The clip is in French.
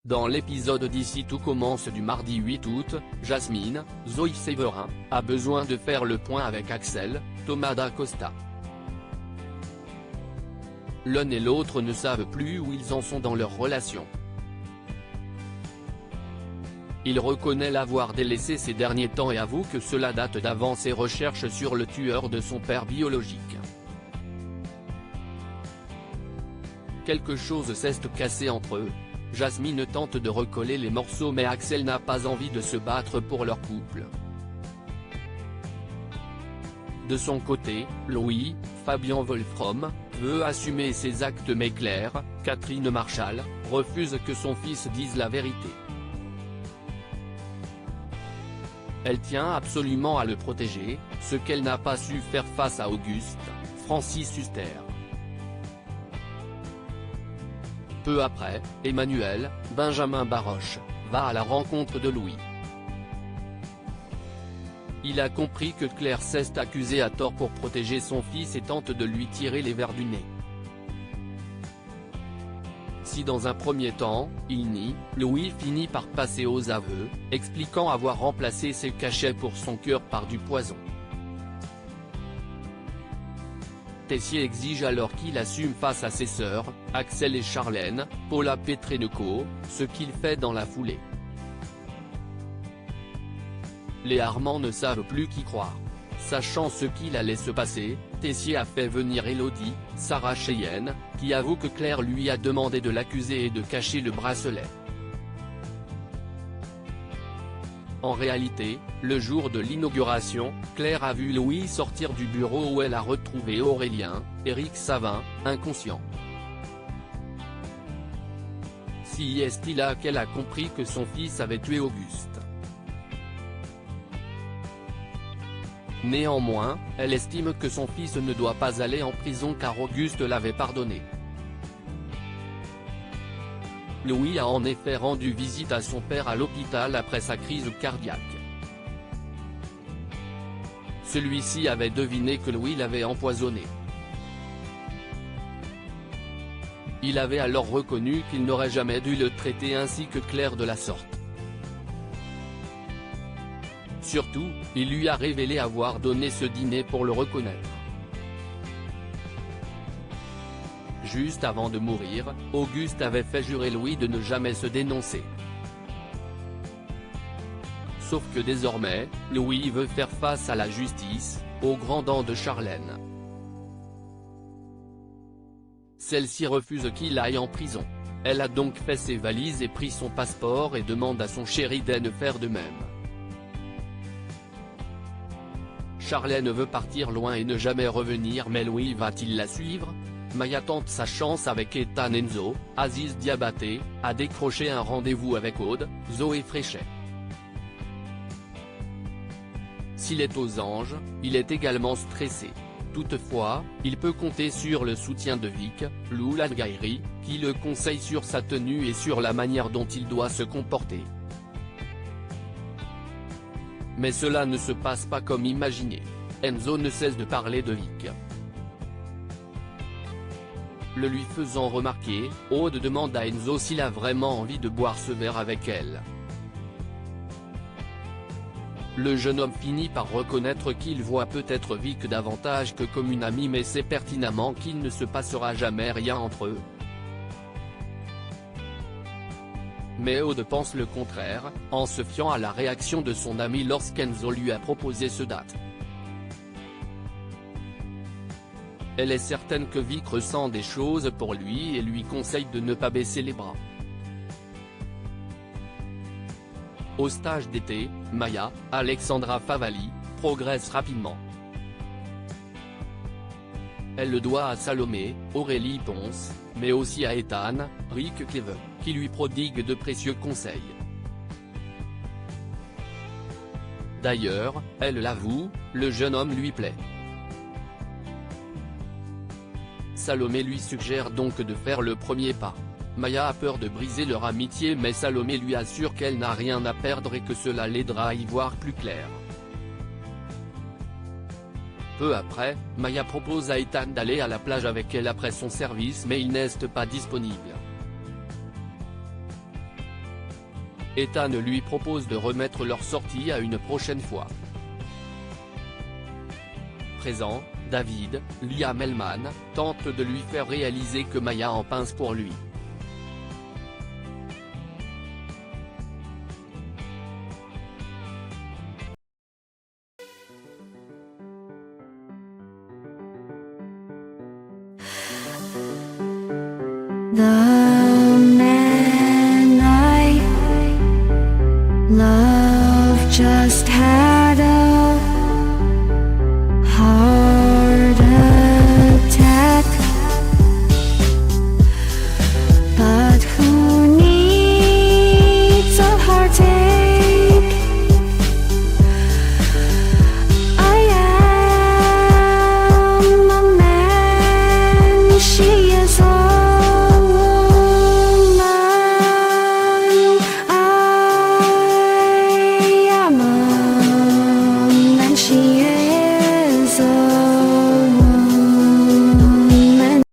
Dans l'épisode d'Ici tout commence du mardi 8 août, Jasmine, Zoe Séverin, a besoin de faire le point avec Axel, Thomas d'Acosta. L'un et l'autre ne savent plus où ils en sont dans leur relation. Il reconnaît l'avoir délaissé ces derniers temps et avoue que cela date d'avant ses recherches sur le tueur de son père biologique. Quelque chose s'est cassé entre eux. Jasmine tente de recoller les morceaux mais Axel n'a pas envie de se battre pour leur couple. De son côté, Louis, Fabien Wolfram, veut assumer ses actes mais Claire, Catherine Marshall, refuse que son fils dise la vérité. Elle tient absolument à le protéger, ce qu'elle n'a pas su faire face à Auguste, Francis Huster. Peu après, Emmanuel, Benjamin Baroche, va à la rencontre de Louis. Il a compris que Claire s'est accusée à tort pour protéger son fils et tente de lui tirer les vers du nez. Si dans un premier temps, il nie, Louis finit par passer aux aveux, expliquant avoir remplacé ses cachets pour son cœur par du poison. Tessier exige alors qu'il assume face à ses sœurs, Axel et Charlène, Paula Petrenko, ce qu'il fait dans la foulée. Les Armands ne savent plus qui croire. Sachant ce qu'il allait se passer, Tessier a fait venir Élodie, Sarah Cheyenne, qui avoue que Claire lui a demandé de l'accuser et de cacher le bracelet. En réalité, le jour de l'inauguration, Claire a vu Louis sortir du bureau où elle a retrouvé Aurélien, Éric Savin, inconscient. Si est-il là qu'elle a compris que son fils avait tué Auguste. Néanmoins, elle estime que son fils ne doit pas aller en prison car Auguste l'avait pardonné. Louis a en effet rendu visite à son père à l'hôpital après sa crise cardiaque. Celui-ci avait deviné que Louis l'avait empoisonné. Il avait alors reconnu qu'il n'aurait jamais dû le traiter ainsi que Claire de la sorte. Surtout, il lui a révélé avoir donné ce dîner pour le reconnaître. Juste avant de mourir, Auguste avait fait jurer Louis de ne jamais se dénoncer. Sauf que désormais, Louis veut faire face à la justice, aux grands dents de Charlène. Celle-ci refuse qu'il aille en prison. Elle a donc fait ses valises et pris son passeport et demande à son chéri de faire de même. Charlène veut partir loin et ne jamais revenir mais Louis va-t-il la suivre? Maya tente sa chance avec Ethan Enzo, Aziz Diabaté, a décroché un rendez-vous avec Aude, Zoé Fréchet. S'il est aux anges, il est également stressé. Toutefois, il peut compter sur le soutien de Vic, Lou Langairi, qui le conseille sur sa tenue et sur la manière dont il doit se comporter. Mais cela ne se passe pas comme imaginé. Enzo ne cesse de parler de Vic. Le lui faisant remarquer, Aude demande à Enzo s'il a vraiment envie de boire ce verre avec elle. Le jeune homme finit par reconnaître qu'il voit peut-être Vic davantage que comme une amie mais sait pertinemment qu'il ne se passera jamais rien entre eux. Mais Aude pense le contraire, en se fiant à la réaction de son ami lorsqu'Enzo lui a proposé ce date. Elle est certaine que Vic ressent des choses pour lui et lui conseille de ne pas baisser les bras. Au stage d'été, Maya, Alexandra Favalli, progresse rapidement. Elle le doit à Salomé, Aurélie Ponce, mais aussi à Ethan, Rick Cleave, qui lui prodigue de précieux conseils. D'ailleurs, elle l'avoue, le jeune homme lui plaît. Salomé lui suggère donc de faire le premier pas. Maya a peur de briser leur amitié mais Salomé lui assure qu'elle n'a rien à perdre et que cela l'aidera à y voir plus clair. Peu après, Maya propose à Ethan d'aller à la plage avec elle après son service mais il n'est pas disponible. Ethan lui propose de remettre leur sortie à une prochaine fois. Présent, David, Liam Hellman, tente de lui faire réaliser que Maya en pince pour lui. 나